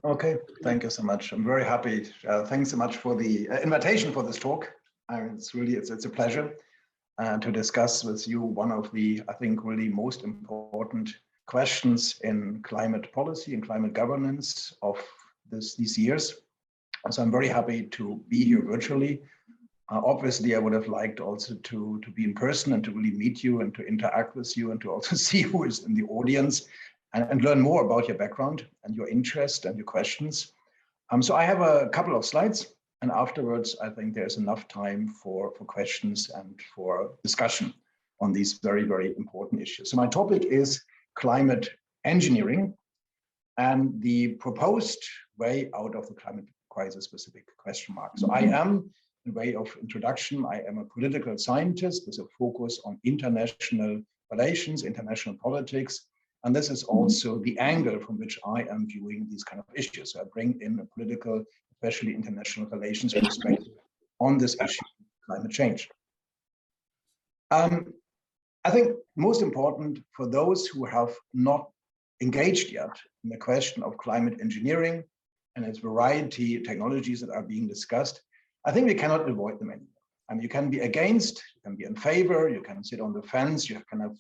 Okay, thank you so much. I'm very happy. Thanks so much for the invitation for this talk. It's a pleasure to discuss with you one of the, I think, really most important questions in climate policy and climate governance of these years. So I'm very happy to be here virtually. Obviously, I would have liked also to be in person and to really meet you and to interact with you and to also see who is in the audience and learn more about your background and your interest and your questions. So I have a couple of slides, and afterwards, I think there's enough time for questions and for discussion on these very, very important issues. So my topic is climate engineering and the proposed way out of the climate crisis specific question mark. So I am, in way of introduction, I am a political scientist with a focus on international relations, international politics. And this is also the angle from which I am viewing these kind of issues. So I bring in a political, especially international relations perspective on this issue, climate change. I think most important for those who have not engaged yet in the question of climate engineering and its variety of technologies that are being discussed, I think we cannot avoid them anymore. I mean, you can be against, you can be in favor, you can sit on the fence, you can have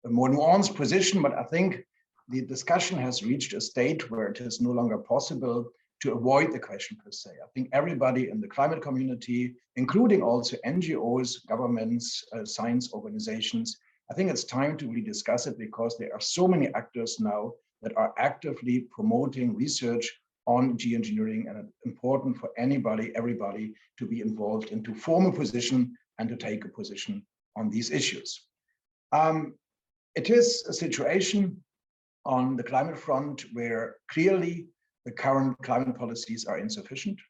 a more nuanced position, but I think the discussion has reached a state where it is no longer possible to avoid the question per se. I think everybody in the climate community, including also NGOs, governments, science organizations, I think it's time to really discuss it because there are so many actors now that are actively promoting research on geoengineering, and it's important for everybody to be involved and to form a position and to take a position on these issues. It is a situation on the climate front where clearly the current climate policies are insufficient,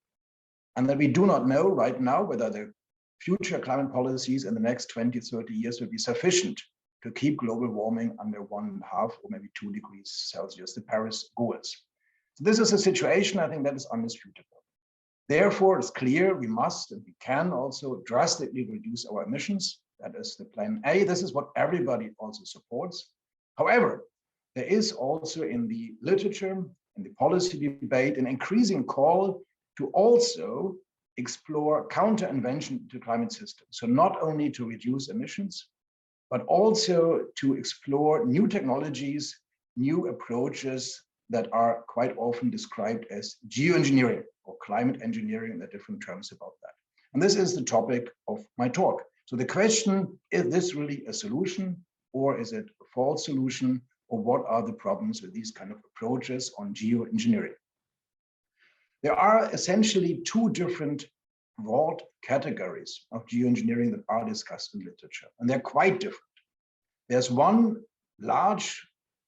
and that we do not know right now whether the future climate policies in the next 20, 30 years will be sufficient to keep global warming under 1.5 or maybe 2 degrees Celsius, the Paris goals. So this is a situation, I think, that is undisputable. Therefore, it's clear we must and we can also drastically reduce our emissions. That is the plan A. This is what everybody also supports. However, there is also in the literature, in the policy debate, an increasing call to also explore counter-invention to climate systems. So not only to reduce emissions, but also to explore new technologies, new approaches that are quite often described as geoengineering or climate engineering, and there are different terms about that. And this is the topic of my talk. So the question, is this really a solution, or is it a false solution, or what are the problems with these kind of approaches on geoengineering? There are essentially two different broad categories of geoengineering that are discussed in literature, and they're quite different. There's one large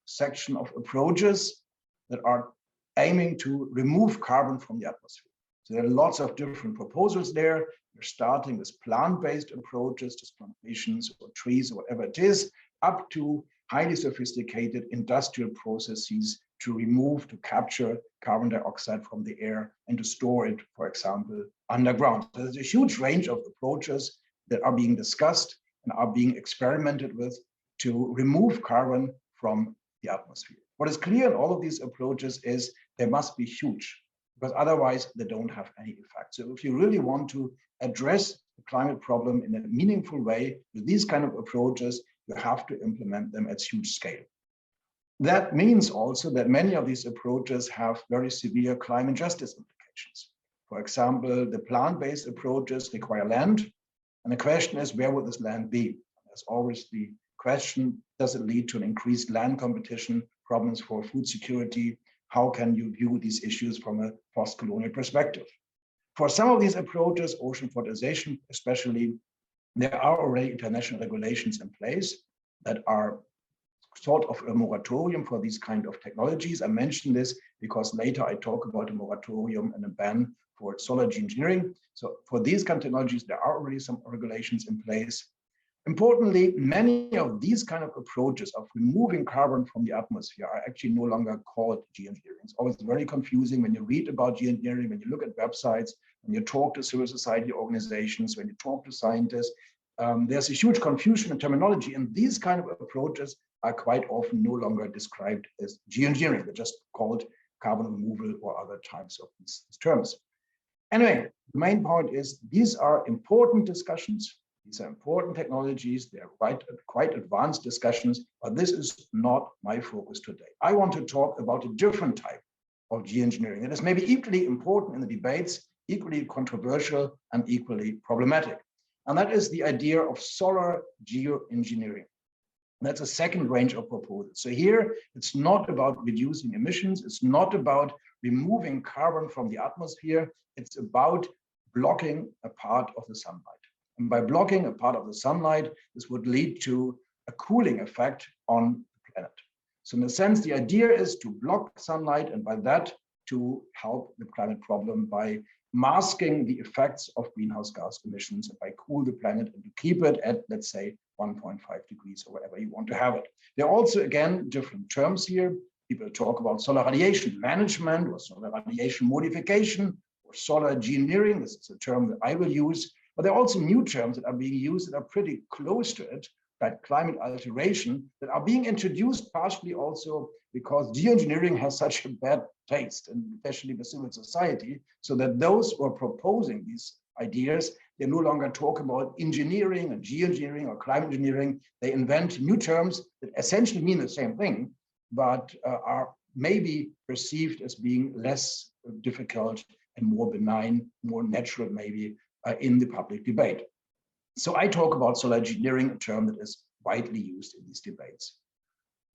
section of approaches that are aiming to remove carbon from the atmosphere. So there are lots of different proposals there. We're starting with plant-based approaches, just plantations or trees or whatever it is, up to highly sophisticated industrial processes to remove, to capture carbon dioxide from the air and to store it, for example, underground. So there's a huge range of approaches that are being discussed and are being experimented with to remove carbon from the atmosphere. What is clear in all of these approaches is they must be huge, because otherwise they don't have any effect. So if you really want to address the climate problem in a meaningful way with these kind of approaches, you have to implement them at huge scale. That means also that many of these approaches have very severe climate justice implications. For example, the plant-based approaches require land, and the question is, where would this land be? There's always the question, does it lead to an increased land competition, problems for food security? How can you view these issues from a post-colonial perspective? For some of these approaches, ocean fertilization especially, there are already international regulations in place that are sort of a moratorium for these kind of technologies. I mention this because later I talk about a moratorium and a ban for solar geoengineering. So for these kind of technologies, there are already some regulations in place. Importantly, many of these kind of approaches of removing carbon from the atmosphere are actually no longer called geoengineering. It's always very confusing when you read about geoengineering, when you look at websites, when you talk to civil society organizations, when you talk to scientists. There's a huge confusion in terminology, and these kind of approaches are quite often no longer described as geoengineering. They're just called carbon removal or other types of these terms. Anyway, the main point is these are important discussions. These are important technologies. They are quite advanced discussions, but this is not my focus today. I want to talk about a different type of geoengineering that is maybe equally important in the debates, equally controversial and equally problematic. And that is the idea of solar geoengineering. That's a second range of proposals. So here, it's not about reducing emissions. It's not about removing carbon from the atmosphere. It's about blocking a part of the sunlight. And by blocking a part of the sunlight, this would lead to a cooling effect on the planet. So in a sense, the idea is to block sunlight and by that to help the climate problem by masking the effects of greenhouse gas emissions and by cool the planet and to keep it at, let's say, 1.5 degrees or whatever you want to have it. There are also, again, different terms here. People talk about solar radiation management or solar radiation modification or solar geoengineering. This is a term that I will use. But there are also new terms that are being used that are pretty close to it, like climate alteration, that are being introduced partially also because geoengineering has such a bad taste, and especially the civil society, so that those who are proposing these ideas, they no longer talk about engineering and geoengineering or climate engineering. They invent new terms that essentially mean the same thing, but are maybe perceived as being less difficult and more benign, more natural maybe in the public debate. So I talk about solar engineering, a term that is widely used in these debates.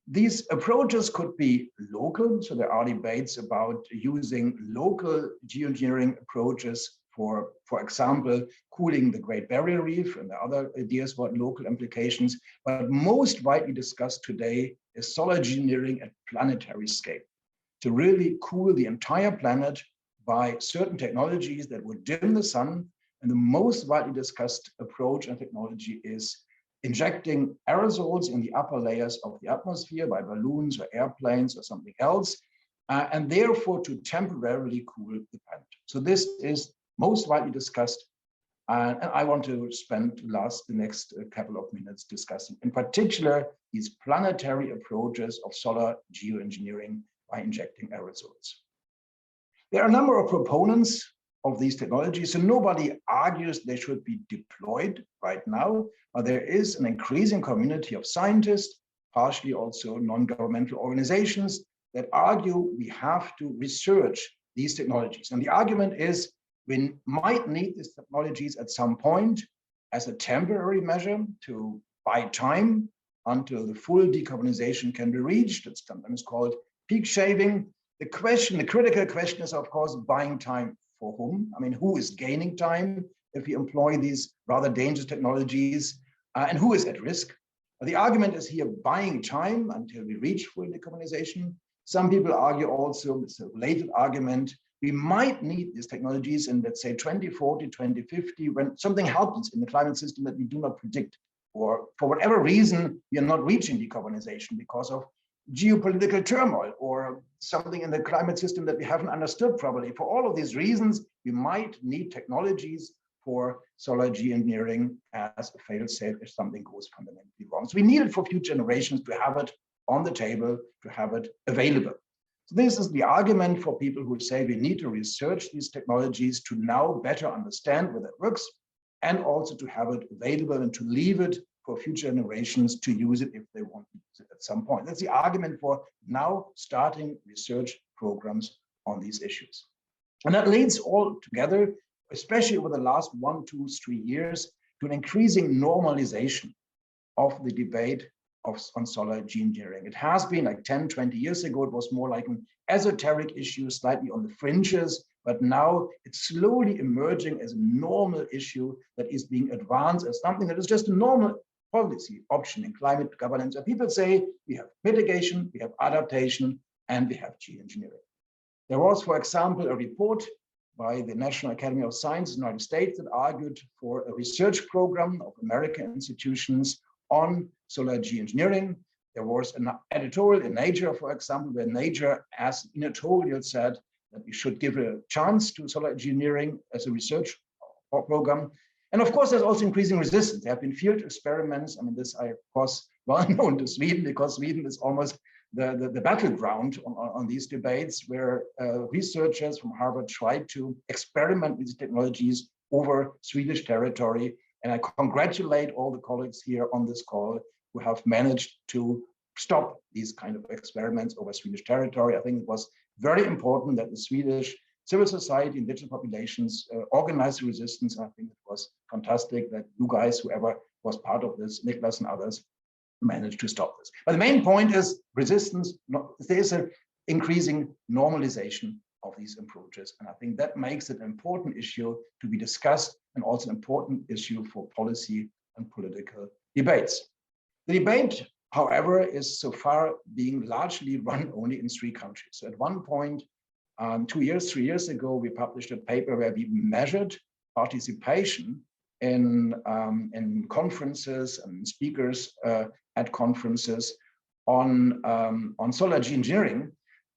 These approaches could be local, so there are debates about using local geoengineering approaches for example, cooling the Great Barrier Reef, and there are other ideas about local implications. But most widely discussed today is solar geoengineering at planetary scale, to really cool the entire planet by certain technologies that would dim the sun. And the most widely discussed approach and technology is injecting aerosols in the upper layers of the atmosphere by balloons or airplanes or something else, and therefore to temporarily cool the planet. So this is most widely discussed, and I want to spend the next couple of minutes discussing, in particular, these planetary approaches of solar geoengineering by injecting aerosols. There are a number of proponents of these technologies, so nobody argues they should be deployed right now, but there is an increasing community of scientists, partially also non-governmental organizations, that argue we have to research these technologies. And the argument is we might need these technologies at some point as a temporary measure to buy time until the full decarbonization can be reached. It's sometimes called peak shaving. The critical question is, of course, buying time for whom? I mean, who is gaining time if we employ these rather dangerous technologies, and who is at risk? The argument is here buying time until we reach full decarbonization. Some people argue also, it's a related argument, we might need these technologies in, let's say, 2040, 2050, when something happens in the climate system that we do not predict, or for whatever reason, we are not reaching decarbonization because of geopolitical turmoil or something in the climate system that we haven't understood properly. For all of these reasons, we might need technologies for solar geoengineering as a fail-safe if something goes fundamentally wrong. So we need it for future generations to have it on the table, to have it available. So this is the argument for people who say we need to research these technologies to now better understand whether it works, and also to have it available and to leave it for future generations to use it if they want to use it at some point. That's the argument for now starting research programs on these issues. And that leads all together, especially over the last 1, 2, 3 years, to an increasing normalization of the debate on solar geoengineering. It has been like 10, 20 years ago, it was more like an esoteric issue, slightly on the fringes, but now it's slowly emerging as a normal issue that is being advanced as something that is just a normal policy option in climate governance. And people say we have mitigation, we have adaptation, and we have geoengineering. There was, for example, a report by the National Academy of Sciences in the United States that argued for a research program of American institutions on solar geoengineering. There was an editorial in Nature, for example, where Nature, as an editorial, said that we should give a chance to solar engineering as a research program. And of course, there's also increasing resistance. There have been field experiments. I mean, this, of course, well known to Sweden, because Sweden is almost the battleground on these debates, where researchers from Harvard tried to experiment with these technologies over Swedish territory. And I congratulate all the colleagues here on this call who have managed to stop these kind of experiments over Swedish territory. I think it was very important that the Swedish civil society, indigenous populations organized resistance. I think it was fantastic that you guys, whoever was part of this, Niklas and others, managed to stop this. But the main point is resistance. There is an increasing normalization of these approaches. And I think that makes it an important issue to be discussed, and also an important issue for policy and political debates. The debate, however, is so far being largely run only in 3 countries. So at one point, 3 years ago, we published a paper where we measured participation in conferences and speakers at conferences on solar geoengineering.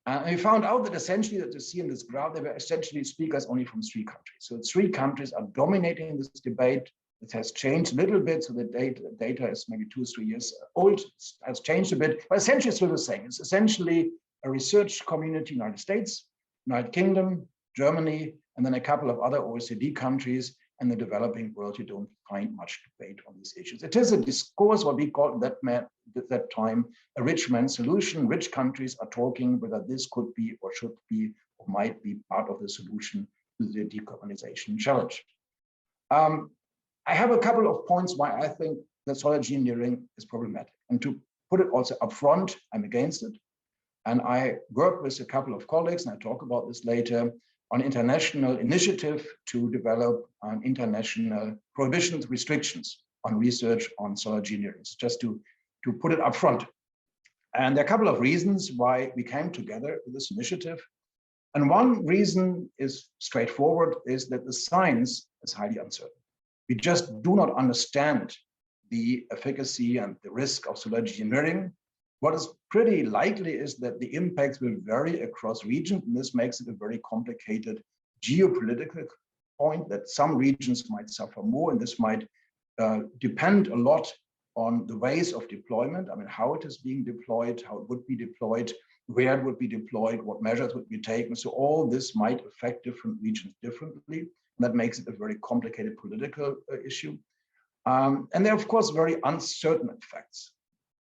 And we found out that essentially, that you see in this graph, there were essentially speakers only from 3 countries. So 3 countries are dominating this debate. It has changed a little bit. So the data is maybe 2 or 3 years old. It has changed a bit, but essentially it's still the same. It's essentially a research community, United States, United Kingdom, Germany, and then a couple of other OECD countries. And the developing world, you don't find much debate on these issues. It is a discourse, what we called at that time, a rich man's solution. Rich countries are talking whether this could be or should be or might be part of the solution to the decarbonization challenge. I have a couple of points why I think that solar geoengineering is problematic. And to put it also upfront, I'm against it. And I work with a couple of colleagues, and I talk about this later, on international initiative to develop an international prohibitions, restrictions on research on solar geoengineering, just to put it up front. And there are a couple of reasons why we came together with this initiative. And one reason is straightforward, is that the science is highly uncertain. We just do not understand the efficacy and the risk of solar geoengineering. What is pretty likely is that the impacts will vary across regions, and this makes it a very complicated geopolitical point, that some regions might suffer more, and this might depend a lot on the ways of deployment. I mean, how it is being deployed, how it would be deployed, where it would be deployed, what measures would be taken. So all this might affect different regions differently. And that makes it a very complicated political issue. And there are, of course, very uncertain effects.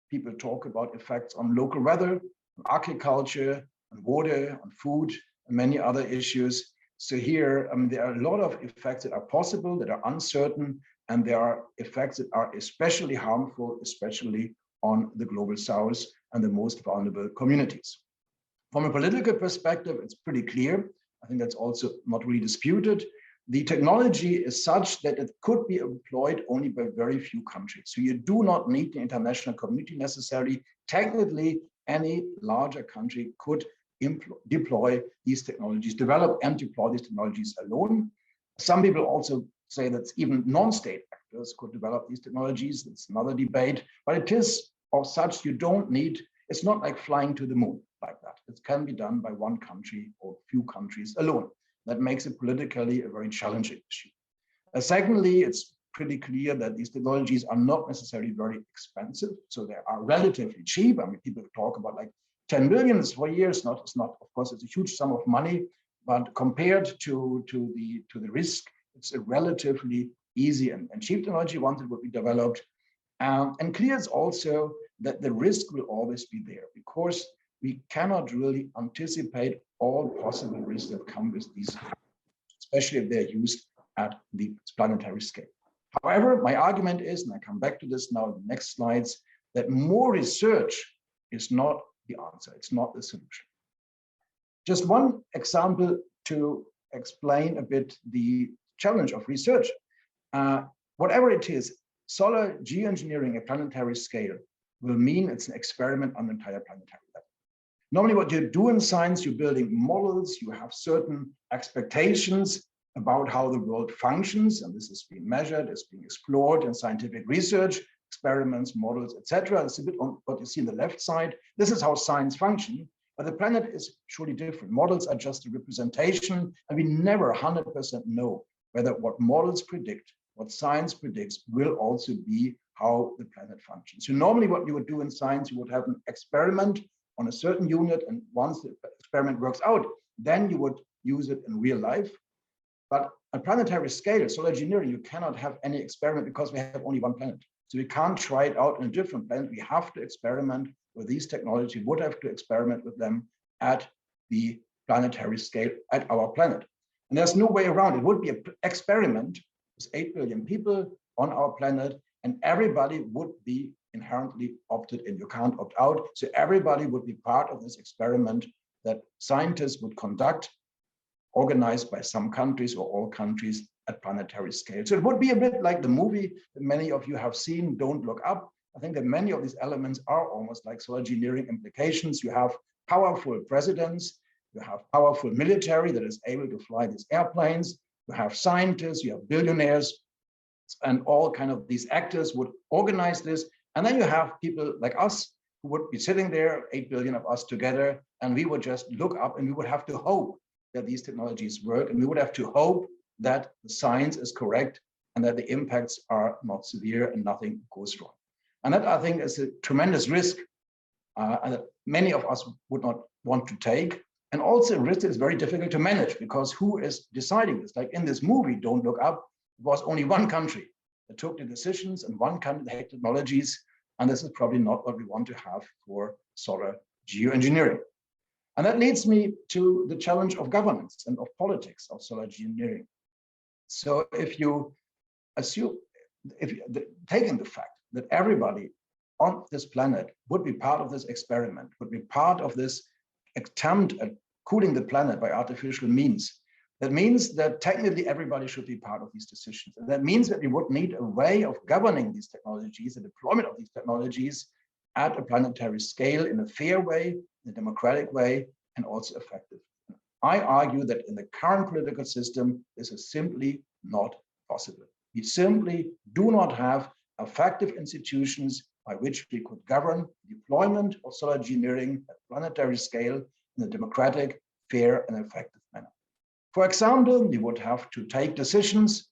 People talk about effects on local weather, on agriculture, on water, on food, and many other issues. So here, there are a lot of effects that are possible, that are uncertain, and there are effects that are especially harmful, especially on the global south and the most vulnerable communities. From a political perspective, it's pretty clear. I think that's also not really disputed. The technology is such that it could be employed only by very few countries. So you do not need the international community necessarily. Technically, any larger country could deploy these technologies, develop and deploy these technologies alone. Some people also say that even non-state actors could develop these technologies. It's another debate, but it is of such you don't need, it's not like flying to the moon like that. It can be done by one country or few countries alone. That makes it politically a very challenging issue. Secondly, it's pretty clear that these technologies are not necessarily very expensive. So they are relatively cheap. I mean, people talk about like 10 billion for years. It's not, of course, it's a huge sum of money, but compared to the risk, it's a relatively easy and cheap technology once it would be developed. And clear is also that the risk will always be there, because we cannot really anticipate all possible risks that come with these, especially if they're used at the planetary scale. However, my argument is, and I come back to this now in the next slides, that more research is not the answer. It's not the solution. Just one example to explain a bit the challenge of research. Whatever it is, solar geoengineering at planetary scale will mean it's an experiment on the entire planetary level. Normally what you do in science, you're building models, you have certain expectations about how the world functions, and this is being measured, it's being explored in scientific research, experiments, models, etc. It's a bit on what you see on the left side. This is how science functions, but the planet is surely different. Models are just a representation, and we never 100% know whether what models predict, what science predicts, will also be how the planet functions. So normally what you would do in science, you would have an experiment on a certain unit, and once the experiment works out, then you would use it in real life. But on planetary scale, solar engineering, you cannot have any experiment because we have only one planet. So we can't try it out on a different planet. We have to experiment with these technologies, would have to experiment with them at the planetary scale at our planet. And there's no way around it. It would be an experiment with 8 billion people on our planet, and everybody would be inherently opted in. You can't opt out. So everybody would be part of this experiment that scientists would conduct, organized by some countries or all countries at planetary scale. So it would be a bit like the movie that many of you have seen, Don't Look Up. I think that many of these elements are almost like solar engineering implications. You have powerful presidents, you have powerful military that is able to fly these airplanes, you have scientists, you have billionaires, and all kind of these actors would organize this. And then you have people like us who would be sitting there, 8 billion of us together, and we would just look up and we would have to hope that these technologies work, and we would have to hope that the science is correct and that the impacts are not severe and nothing goes wrong. And that, I think, is a tremendous risk and that many of us would not want to take. And also a risk that is very difficult to manage, because who is deciding this? Like in this movie, Don't Look Up, it was only one country that took the decisions, and one country that had technologies. And this is probably not what we want to have for solar geoengineering. And that leads me to the challenge of governance and of politics of solar geoengineering. So if you assume, taking the fact that everybody on this planet would be part of this experiment, would be part of this attempt at cooling the planet by artificial means, that means that technically everybody should be part of these decisions. And that means that we would need a way of governing these technologies, the deployment of these technologies at a planetary scale in a fair way, in a democratic way, and also effective. I argue that in the current political system, this is simply not possible. We simply do not have effective institutions by which we could govern deployment of solar engineering at planetary scale in a democratic, fair, and effective manner. For example, we would have to take decisions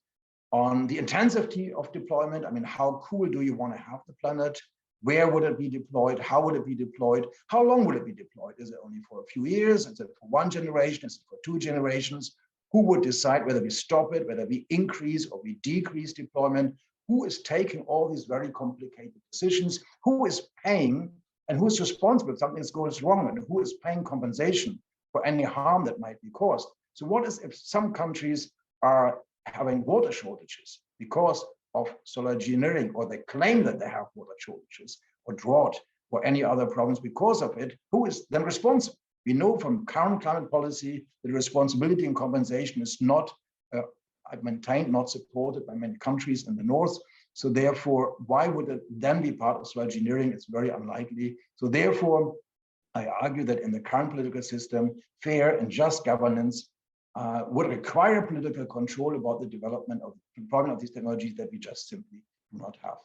on the intensity of deployment. I mean, how cool do you want to have the planet? Where would it be deployed? How would it be deployed? How long will it be deployed? Is it only for a few years? Is it for one generation? Is it for 2 generations? Who would decide whether we stop it, whether we increase or we decrease deployment? Who is taking all these very complicated decisions? Who is paying and who is responsible if something goes wrong? And who is paying compensation for any harm that might be caused? So what is if some countries are having water shortages because of solar engineering, or they claim that they have water shortages or drought or any other problems because of it? Who is then responsible? We know from current climate policy that responsibility and compensation is not maintained, not supported by many countries in the north. So therefore, why would it then be part of solar engineering? It's very unlikely. So therefore, I argue that in the current political system, fair and just governance would require political control about the development of the deployment of these technologies that we just simply do not have.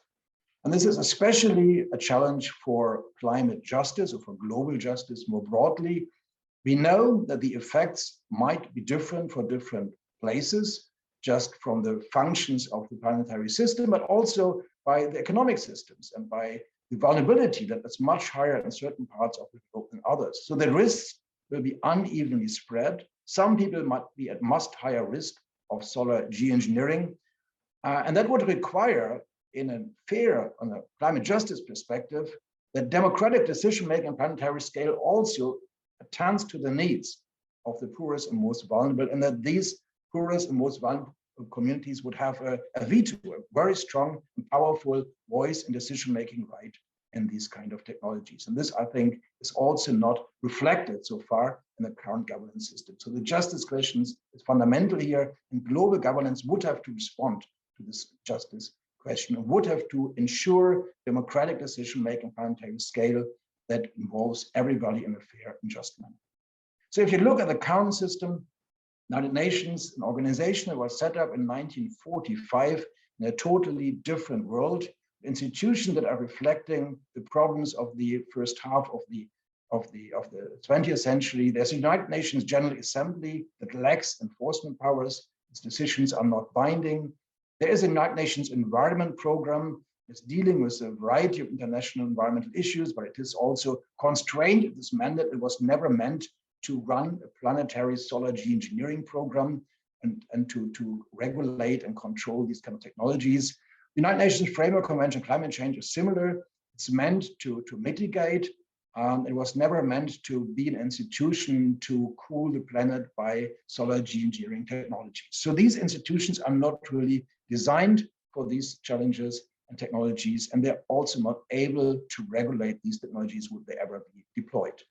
And this is especially a challenge for climate justice, or for global justice more broadly. We know that the effects might be different for different places, just from the functions of the planetary system, but also by the economic systems and by the vulnerability that is much higher in certain parts of the globe than others. So the risks will be unevenly spread. Some people might be at much higher risk of solar geoengineering, and that would require, in a fair, on a climate justice perspective, that democratic decision-making on planetary scale also attends to the needs of the poorest and most vulnerable, and that these poorest and most vulnerable communities would have a veto, a very strong and powerful voice and decision-making right in these kind of technologies. And this, I think, is also not reflected so far in the current governance system. So the justice questions is fundamental here, and global governance would have to respond to this justice question and would have to ensure democratic decision-making on planetary scale that involves everybody in a fair and just manner. So if you look at the current system, United Nations, an organization that was set up in 1945 in a totally different world, institutions that are reflecting the problems of the first half of the 20th century. There's a United Nations General Assembly that lacks enforcement powers. Its decisions are not binding. There is a United Nations Environment Program It's dealing with a variety of international environmental issues, but it is also constrained in this mandate. It was never meant to run a planetary solar geoengineering program and to regulate and control these kind of technologies. The United Nations Framework Convention on Climate Change is similar. It's meant to mitigate. It was never meant to be an institution to cool the planet by solar geoengineering technology. So these institutions are not really designed for these challenges and technologies, and they're also not able to regulate these technologies would they ever be deployed.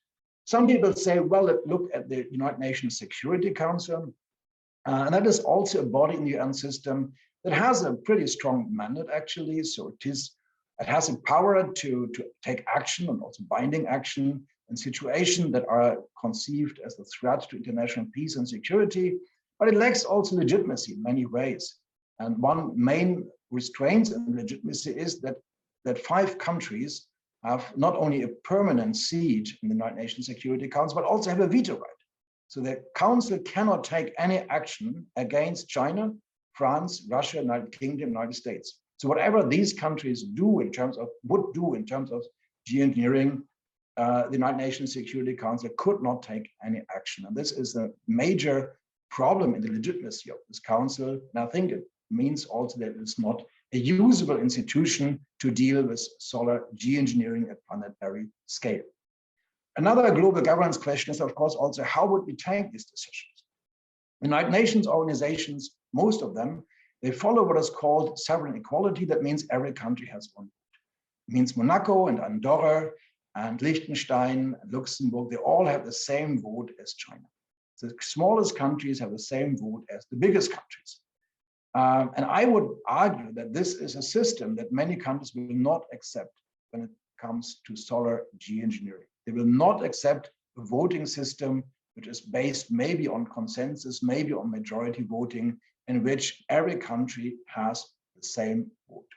Some people say, well, let's look at the United Nations Security Council, and that is also a body in the UN system that has a pretty strong mandate, actually. So it has a power to take action and also binding action in situations that are conceived as a threat to international peace and security, but it lacks also legitimacy in many ways. And one main restraint and legitimacy is that 5 countries have not only a permanent seat in the United Nations Security Council, but also have a veto right. So the Council cannot take any action against China, France, Russia, United Kingdom, United States. So whatever these countries would do in terms of geoengineering, the United Nations Security Council could not take any action. And this is a major problem in the legitimacy of this council. And I think it means also that it's not a usable institution to deal with solar geoengineering at planetary scale. Another global governance question is, of course, also how would we take these decisions? The United Nations organizations, most of them, they follow what is called sovereign equality. That means every country has one vote. It means Monaco and Andorra and Liechtenstein and Luxembourg, they all have the same vote as China. The smallest countries have the same vote as the biggest countries. And I would argue that this is a system that many countries will not accept when it comes to solar geoengineering. They will not accept a voting system which is based maybe on consensus, maybe on majority voting, in which every country has the same vote.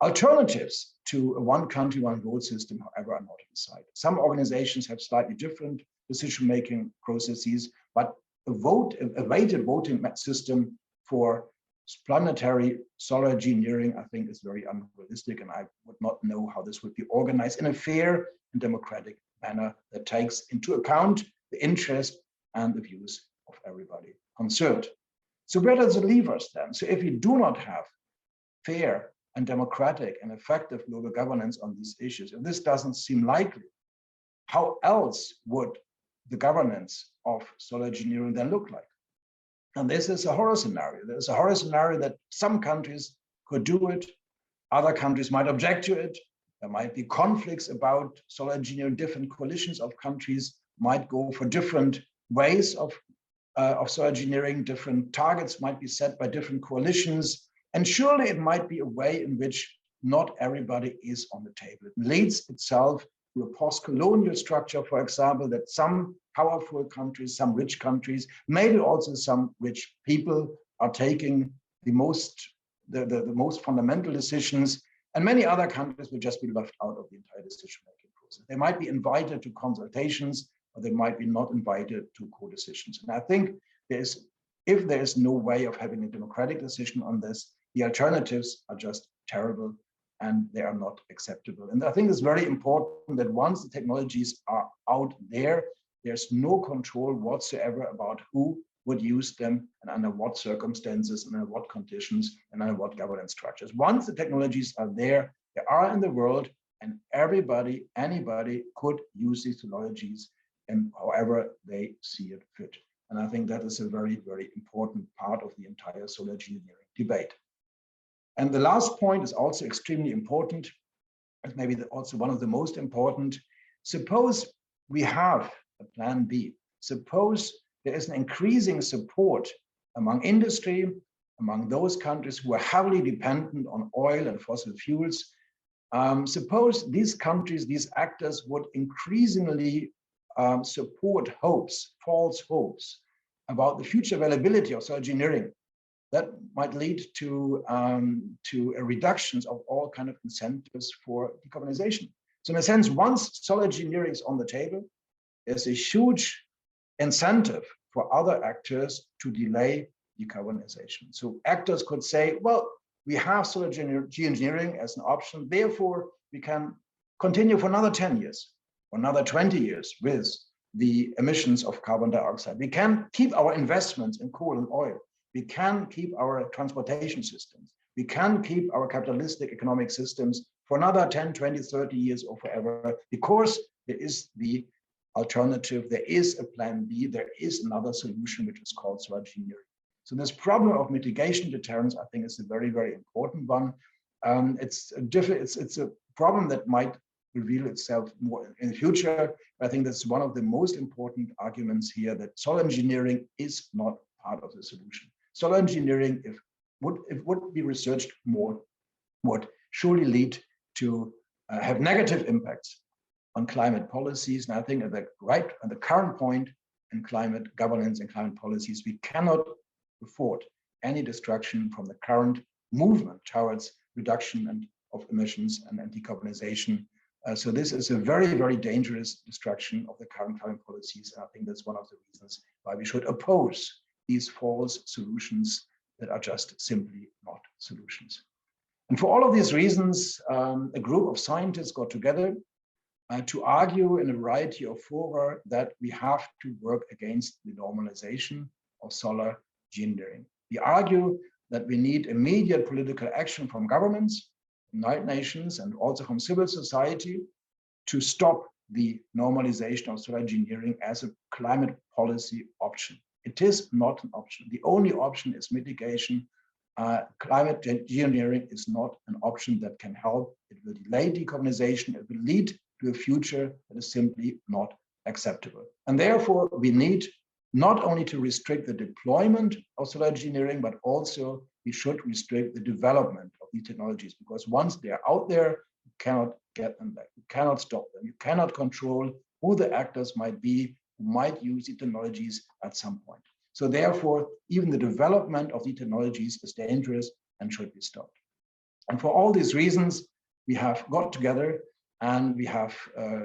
Alternatives to a one country, one vote system, however, are not in sight. Some organizations have slightly different decision-making processes, but a weighted voting system for planetary solar geoengineering, I think, is very unrealistic, and I would not know how this would be organized in a fair and democratic manner that takes into account the interest and the views of everybody concerned. So where does it leave us then? So if we do not have fair and democratic and effective global governance on these issues, if this doesn't seem likely, how else would the governance of solar engineering then look like? And this is a horror scenario. There's a horror scenario that some countries could do it, other countries might object to it. There might be conflicts about solar engineering. Different coalitions of countries might go for different ways of solar engineering. Different targets might be set by different coalitions. And surely it might be a way in which not everybody is on the table. It leads itself to a post-colonial structure, for example, that some powerful countries, some rich countries, maybe also some rich people are taking the most fundamental decisions, and many other countries will just be left out of the entire decision-making process. They might be invited to consultations, or they might be not invited to co-decisions. And I think if there is no way of having a democratic decision on this, the alternatives are just terrible and they are not acceptable. And I think it's very important that once the technologies are out there, there's no control whatsoever about who would use them and under what circumstances and under what conditions and under what governance structures. Once the technologies are there, they are in the world, and anybody could use these technologies and however they see it fit. And I think that is a very, very important part of the entire solar geoengineering debate. And the last point is also extremely important, and maybe also one of the most important. Suppose we have a plan B. Suppose there is an increasing support among industry, among those countries who are heavily dependent on oil and fossil fuels. Suppose these countries, these actors would increasingly support hopes, false hopes about the future availability of solar engineering. That might lead to reductions of all kind of incentives for decarbonization. So in a sense, once solar engineering is on the table, there's a huge incentive for other actors to delay decarbonization. So actors could say, well, We have solar geoengineering as an option. Therefore, we can continue for another 10 years, or another 20 years with the emissions of carbon dioxide. We can keep our investments in coal and oil. We can keep our transportation systems. We can keep our capitalistic economic systems for another 10, 20, 30 years or forever, because there is the alternative, there is a plan B, there is another solution, which is called solar geoengineering. So this problem of mitigation deterrence, I think, is a very, very important one. It's a problem that might reveal itself more in the future. I think that's one of the most important arguments here, that solar engineering is not part of the solution. Solar engineering, if it would be researched more, would surely lead to have negative impacts on climate policies. And I think at the current point in climate governance and climate policies, we cannot afford any distraction from the current movement towards reduction of emissions and decarbonization. So this is a very, very dangerous distraction of the current climate policies. And I think that's one of the reasons why we should oppose these false solutions that are just simply not solutions. And for all of these reasons, a group of scientists got together to argue in a variety of fora that we have to work against the normalization of solar geoengineering. We argue that we need immediate political action from governments, United Nations, and also from civil society to stop the normalization of solar engineering as a climate policy option. It is not an option. The only option is mitigation. Climate geoengineering is not an option that can help. It will delay decarbonization. It will lead to a future that is simply not acceptable. And therefore, we need not only to restrict the deployment of solar engineering, but also we should restrict the development of these technologies, because once they are out there, you cannot get them back. You cannot stop them. You cannot control who the actors might be who might use the technologies at some point. So therefore, even the development of the technologies is dangerous and should be stopped. And for all these reasons, we have got together and we have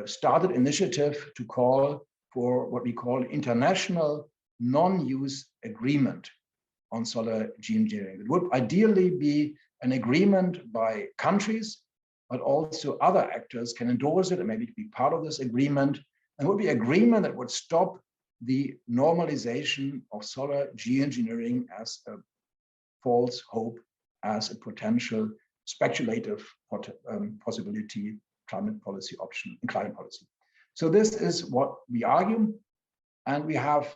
started initiative to call for what we call international non-use agreement on solar geoengineering. It would ideally be an agreement by countries, but also other actors can endorse it and maybe be part of this agreement. And it would be an agreement that would stop the normalization of solar geoengineering as a false hope, as a potential speculative possibility climate policy option in climate policy. So this is what we argue, and we have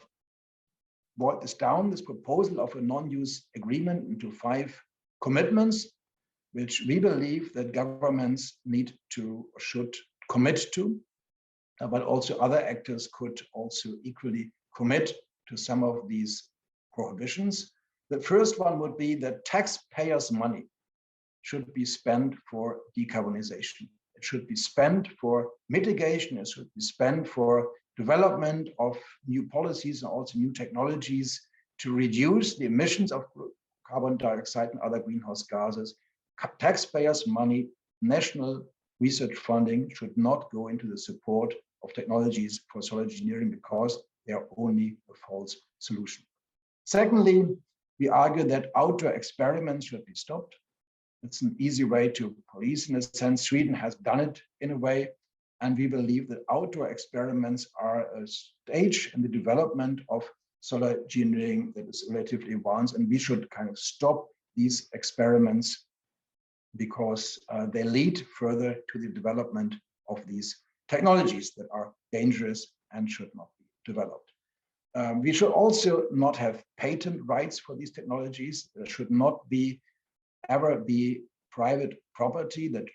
brought this down, this proposal of a non-use agreement, into 5 commitments, which we believe that governments need to or should commit to, but also other actors could also equally commit to some of these prohibitions. The first one would be that taxpayers' money should be spent for decarbonization. It should be spent for mitigation. It should be spent for development of new policies and also new technologies to reduce the emissions of carbon dioxide and other greenhouse gases. Taxpayers' money, national research funding should not go into the support of technologies for solar engineering because they are only a false solution. Secondly, we argue that outdoor experiments should be stopped. It's an easy way to police in a sense. Sweden has done it in a way. And we believe that outdoor experiments are a stage in the development of solar geoengineering that is relatively advanced. And we should kind of stop these experiments because they lead further to the development of these technologies that are dangerous and should not be developed. We should also not have patent rights for these technologies. There should not ever be private property that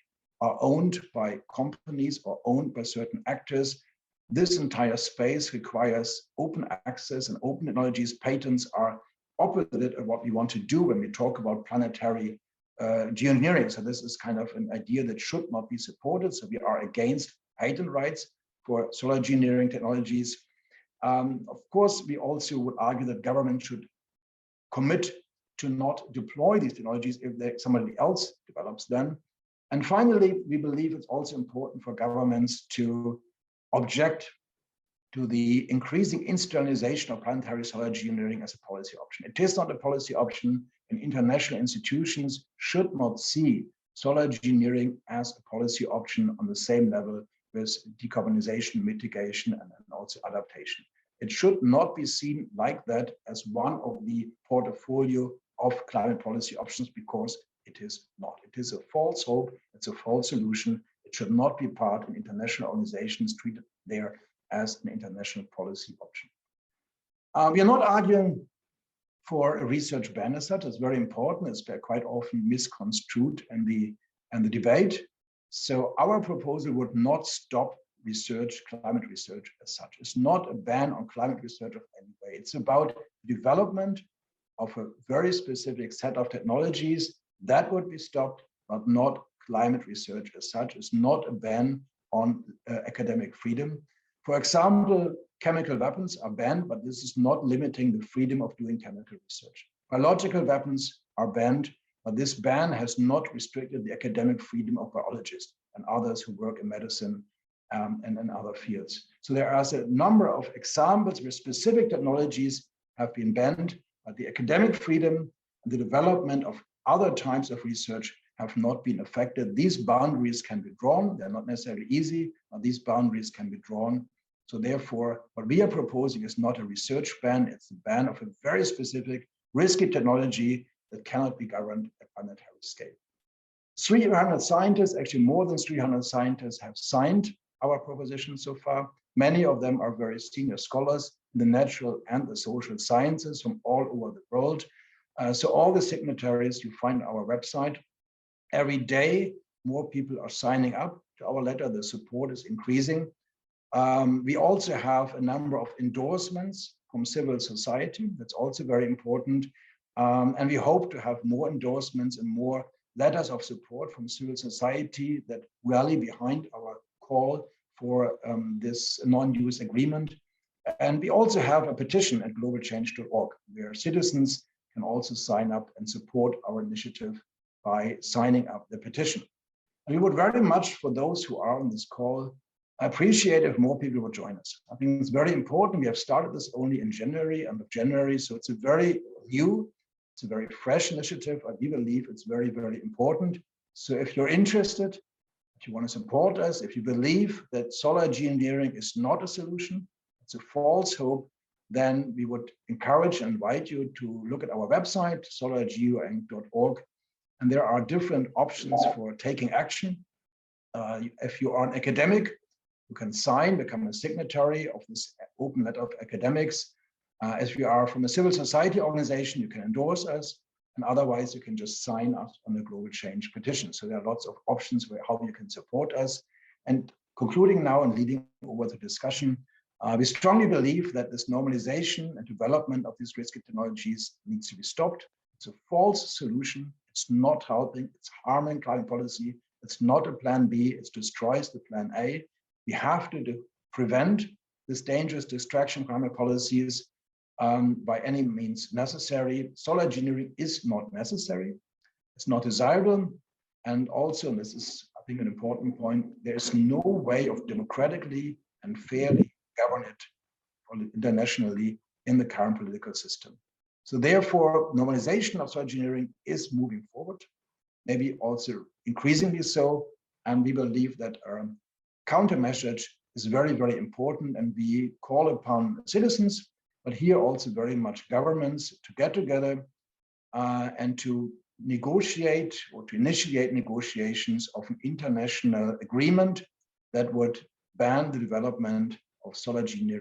are owned by companies or owned by certain actors. This entire space requires open access and open technologies. Patents are opposite of what we want to do when we talk about planetary geoengineering. So this is kind of an idea that should not be supported. So we are against patent rights for solar engineering technologies. Of course, we also would argue that government should commit to not deploy these technologies if somebody else develops them. And finally, we believe it's also important for governments to object to the increasing institutionalization of planetary solar geoengineering as a policy option. It is not a policy option. and international institutions should not see solar engineering as a policy option on the same level with decarbonization, mitigation, and also adaptation. It should not be seen like that as one of the portfolio of climate policy options, because it is not. It is a false hope. It's a false solution. It should not be part of international organizations treated there as an international policy option. We are not arguing for a research ban as such. It's very important. It's quite often misconstrued in the debate. So our proposal would not stop research, climate research as such. It's not a ban on climate research of any way. It's about development of a very specific set of technologies that would be stopped, but not climate research as such. It's not a ban on academic freedom. For example, chemical weapons are banned, but this is not limiting the freedom of doing chemical research. Biological weapons are banned, but this ban has not restricted the academic freedom of biologists and others who work in medicine and in other fields. So there are a number of examples where specific technologies have been banned, but the academic freedom and the development of other types of research have not been affected. These boundaries can be drawn. They're not necessarily easy, but these boundaries can be drawn. So therefore, what we are proposing is not a research ban. It's a ban of a very specific, risky technology that cannot be governed at planetary scale. 300 scientists, actually more than 300 scientists, have signed our proposition so far. Many of them are very senior scholars in the natural and the social sciences from all over the world. So all the signatories you find on our website. Every day, more people are signing up to our letter. The support is increasing. We also have a number of endorsements from civil society. That's also very important. And we hope to have more endorsements and more letters of support from civil society that rally behind our call for this non-use agreement. And we also have a petition at globalchange.org, where citizens can also sign up and support our initiative by signing up the petition. And we would very much, for those who are on this call, appreciate if more people would join us. I think it's very important. We have started this only in January, end of January, so it's a very new, it's a very fresh initiative. I do believe it's very, very important. So if you're interested, if you want to support us, if you believe that solar geoengineering is not a solution, it's a false hope, then we would encourage and invite you to look at our website, solargeo.org, and there are different options for taking action. If you are an academic, you can sign, become a signatory of this open letter of academics. If you are from a civil society organization, you can endorse us, and otherwise you can just sign us on the Global Change petition. So there are lots of options where how you can support us. And concluding now and leading over the discussion, we strongly believe that this normalization and development of these risky technologies needs to be stopped. It's a false solution. It's not helping. It's harming climate policy. It's not a plan B. It destroys the plan A. We have to prevent this dangerous distraction climate policies by any means necessary. Solar engineering is not necessary. It's not desirable. And also, and this is, I think, an important point, there is no way of democratically and fairly govern it internationally in the current political system. So therefore, normalization of solar engineering is moving forward, maybe also increasingly so. And we believe that countermeasure is very, very important. And we call upon citizens, but here also very much governments to get together and to negotiate or to initiate negotiations of an international agreement that would ban the development of solar engineering